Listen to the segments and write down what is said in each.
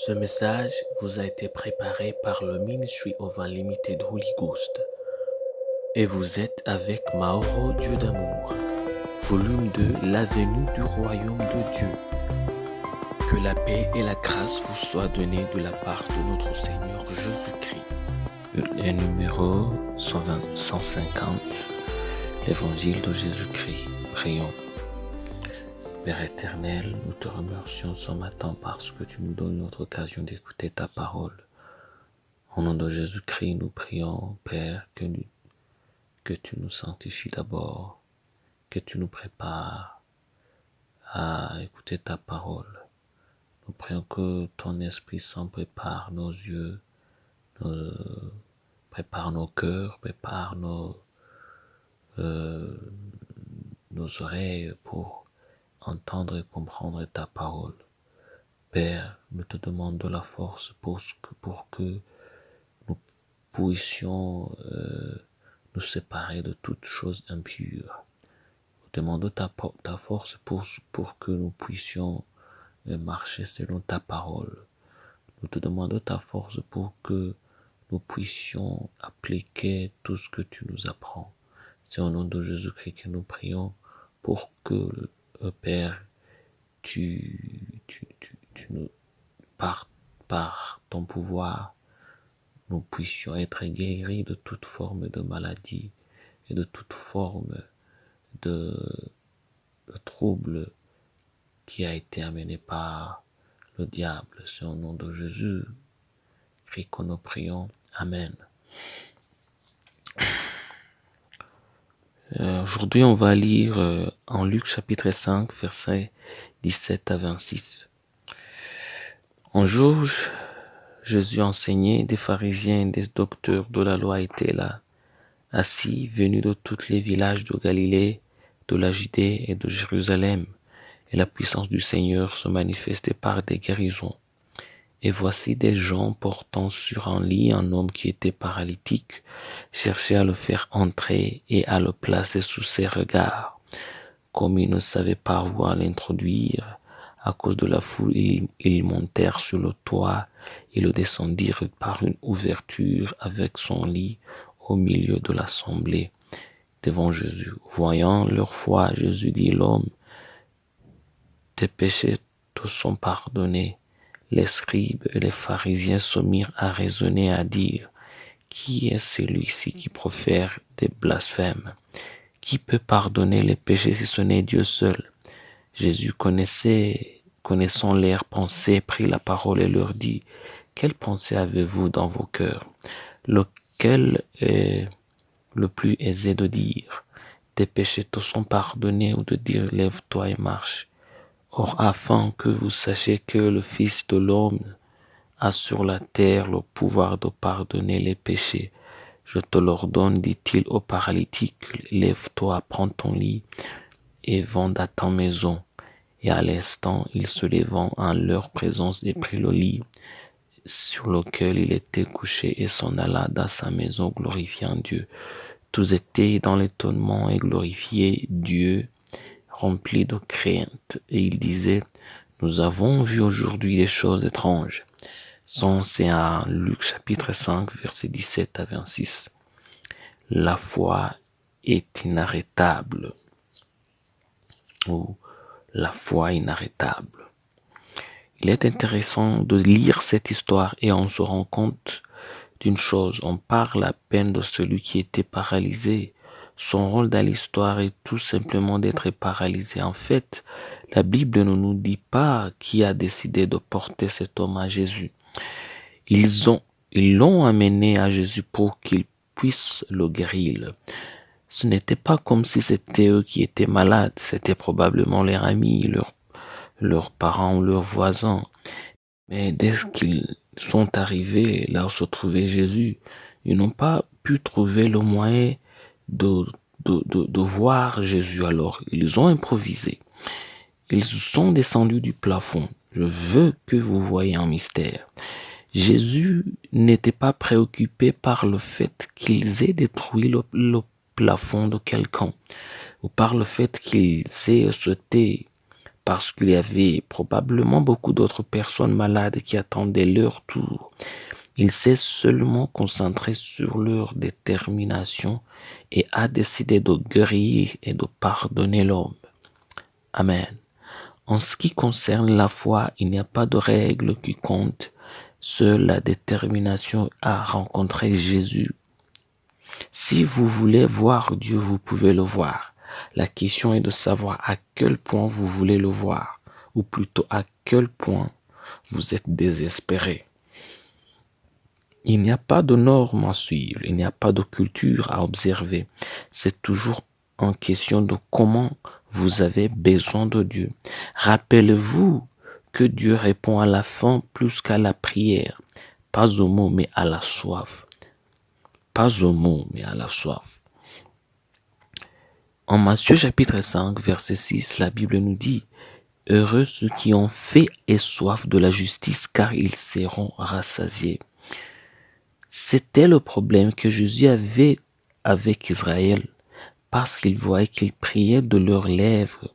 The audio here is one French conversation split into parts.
Ce message vous a été préparé par le Ministry of Unlimited Holy Ghost et vous êtes avec Mauro Dieu d'amour, volume 2, l'avenue du royaume de Dieu. Que la paix et la grâce vous soient données de la part de notre Seigneur Jésus-Christ. Le numéro 150, l'Évangile de Jésus-Christ. Prions. Père éternel, nous te remercions ce matin parce que tu nous donnes notre occasion d'écouter ta parole. Au nom de Jésus-Christ, nous prions, Père, que tu nous sanctifies d'abord, que tu nous prépares à écouter ta parole. Nous prions que ton Esprit Saint prépare nos yeux, prépare nos cœurs, prépare nos oreilles pour entendre et comprendre ta parole. Père, nous te demandons de la force pour que nous puissions nous séparer de toute chose impure. Nous demandons ta force pour que nous puissions marcher selon ta parole. Nous te demandons ta force pour que nous puissions appliquer tout ce que tu nous apprends. C'est au nom de Jésus-Christ que nous prions pour que, Père, tu nous, par ton pouvoir, nous puissions être guéris de toute forme de maladie et de toute forme de trouble qui a été amené par le diable. C'est au nom de Jésus que nous prions. Amen. Aujourd'hui, on va lire en Luc chapitre 5, versets 17 à 26. Un jour, Jésus enseignait, des pharisiens et des docteurs de la loi étaient là, assis, venus de tous les villages de Galilée, de la Judée et de Jérusalem, et la puissance du Seigneur se manifestait par des guérisons. Et voici des gens portant sur un lit un homme qui était paralytique, cherchaient à le faire entrer et à le placer sous ses regards. Comme ils ne savaient pas où l'introduire, à cause de la foule, ils montèrent sur le toit et le descendirent par une ouverture avec son lit au milieu de l'assemblée devant Jésus. Voyant leur foi, Jésus dit: l'homme, tes péchés te sont pardonnés. Les scribes et les pharisiens se mirent à raisonner, à dire: qui est celui-ci qui profère des blasphèmes? Qui peut pardonner les péchés si ce n'est Dieu seul? Jésus connaissant leurs pensées, prit la parole et leur dit: quelle pensée avez-vous dans vos cœurs? Lequel est le plus aisé de dire: tes péchés te sont pardonnés, ou de dire: lève-toi et marche? Or, afin que vous sachiez que le Fils de l'homme a sur la terre le pouvoir de pardonner les péchés, je te l'ordonne, dit-il au paralytique: lève-toi, prends ton lit et va à ta maison. Et à l'instant, il se levant en leur présence et prit le lit sur lequel il était couché et s'en alla dans sa maison, glorifiant Dieu. Tous étaient dans l'étonnement et glorifiaient Dieu, remplis de crainte. Et ils disaient: nous avons vu aujourd'hui des choses étranges. C'est en Luc chapitre 5, versets 17 à 26. La foi est inarrêtable. Ou la foi inarrêtable. Il est intéressant de lire cette histoire et on se rend compte d'une chose. On parle à peine de celui qui était paralysé. Son rôle dans l'histoire est tout simplement d'être paralysé. En fait, la Bible ne nous dit pas qui a décidé de porter cet homme à Jésus. Ils l'ont amené à Jésus pour qu'il puisse le guérir. Ce n'était pas comme si c'était eux qui étaient malades. C'était probablement leurs amis, leurs parents ou leurs voisins. Mais dès qu'ils sont arrivés là où se trouvait Jésus, ils n'ont pas pu trouver le moyen de voir Jésus. Alors, ils ont improvisé. Ils sont descendus du plafond. Je veux que vous voyez un mystère. Jésus n'était pas préoccupé par le fait qu'ils aient détruit le plafond de quelqu'un, ou par le fait qu'ils aient sauté parce qu'il y avait probablement beaucoup d'autres personnes malades qui attendaient leur tour. Il s'est seulement concentré sur leur détermination et a décidé de guérir et de pardonner l'homme. Amen. En ce qui concerne la foi, il n'y a pas de règle qui compte, seule la détermination à rencontrer Jésus. Si vous voulez voir Dieu, vous pouvez le voir. La question est de savoir à quel point vous voulez le voir, ou plutôt à quel point vous êtes désespéré. Il n'y a pas de normes à suivre, il n'y a pas de culture à observer. C'est toujours en question de comment vous avez besoin de Dieu. Rappelez-vous que Dieu répond à la faim plus qu'à la prière, pas au mot mais à la soif. Pas au mot mais à la soif. En Matthieu chapitre 5, verset 6, la Bible nous dit « Heureux ceux qui ont faim et soif de la justice, car ils seront rassasiés. » C'était le problème que Jésus avait avec Israël, parce qu'il voyait qu'ils priaient de leurs lèvres,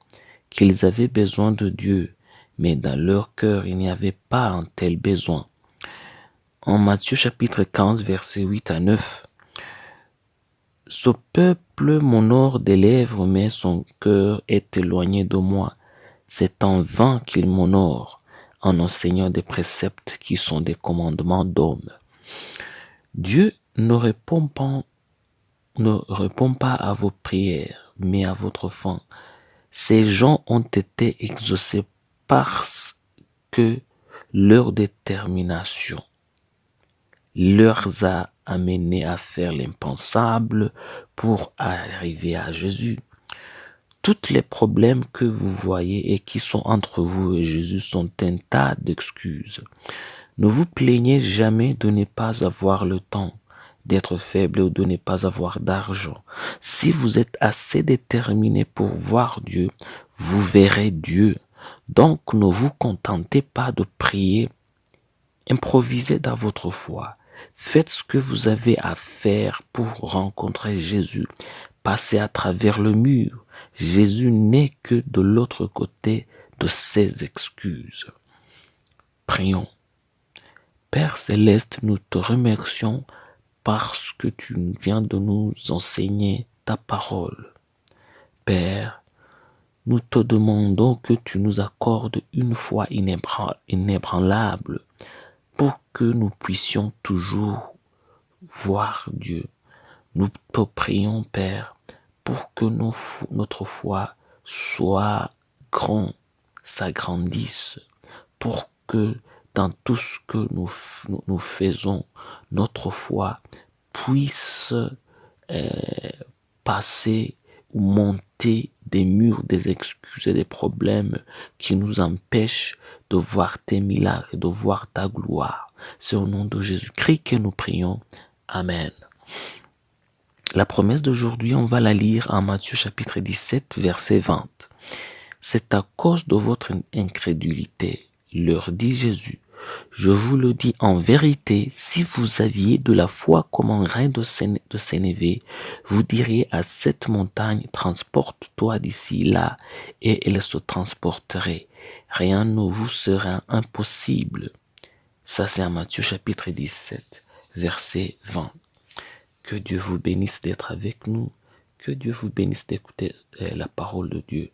qu'ils avaient besoin de Dieu, mais dans leur cœur, il n'y avait pas un tel besoin. En Matthieu chapitre 15, versets 8 à 9, « Ce peuple m'honore des lèvres, mais son cœur est éloigné de moi. C'est en vain qu'il m'honore, en enseignant des préceptes qui sont des commandements d'hommes. » Dieu ne répond pas à vos prières, mais à votre faim. Ces gens ont été exaucés parce que leur détermination leur a amené à faire l'impensable pour arriver à Jésus. Tous les problèmes que vous voyez et qui sont entre vous et Jésus sont un tas d'excuses. Ne vous plaignez jamais de ne pas avoir le temps, d'être faible ou de ne pas avoir d'argent. Si vous êtes assez déterminé pour voir Dieu, vous verrez Dieu. Donc ne vous contentez pas de prier. Improvisez dans votre foi. Faites ce que vous avez à faire pour rencontrer Jésus. Passez à travers le mur. Jésus n'est que de l'autre côté de ces excuses. Prions. Père Céleste, nous te remercions parce que tu viens de nous enseigner ta parole. Père, nous te demandons que tu nous accordes une foi inébranlable pour que nous puissions toujours voir Dieu. Nous te prions, Père, pour que notre foi soit grande, s'agrandisse, pour que dans tout ce que nous faisons, notre foi puisse passer ou monter des murs, des excuses et des problèmes qui nous empêchent de voir tes miracles, de voir ta gloire. C'est au nom de Jésus-Christ que nous prions. Amen. La promesse d'aujourd'hui, on va la lire en Matthieu chapitre 17, verset 20. C'est à cause de votre incrédulité, leur dit Jésus. Je vous le dis en vérité, si vous aviez de la foi comme un grain de sénévé, vous diriez à cette montagne, transporte-toi d'ici là, et elle se transporterait. Rien ne vous sera impossible. Ça, c'est en Matthieu chapitre 17, verset 20. Que Dieu vous bénisse d'être avec nous. Que Dieu vous bénisse d'écouter la parole de Dieu.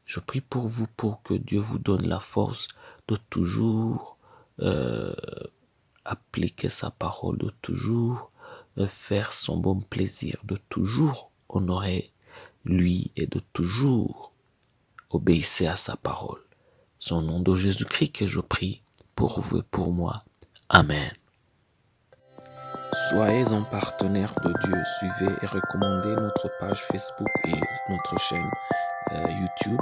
Je prie pour vous pour que Dieu vous donne la force de toujours appliquer sa parole, de toujours faire son bon plaisir, de toujours honorer lui et de toujours obéir à sa parole. C'est au nom de Jésus-Christ que je prie pour vous et pour moi. Amen. Soyez un partenaire de Dieu. Suivez et recommandez notre page Facebook et notre chaîne YouTube.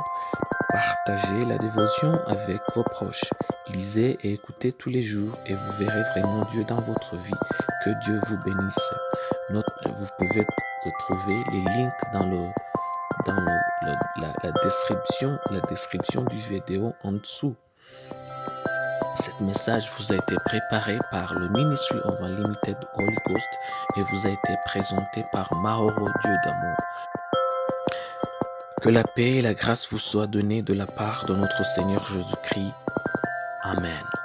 Partagez la dévotion avec vos proches. Lisez et écoutez tous les jours et vous verrez vraiment Dieu dans votre vie. Que Dieu vous bénisse. Vous pouvez retrouver les links dans la description du vidéo en dessous. Cet message vous a été préparé par le Ministry of Unlimited Holy Ghost et vous a été présenté par Mahoro Dieu d'amour. Que la paix et la grâce vous soient données de la part de notre Seigneur Jésus-Christ. Amen.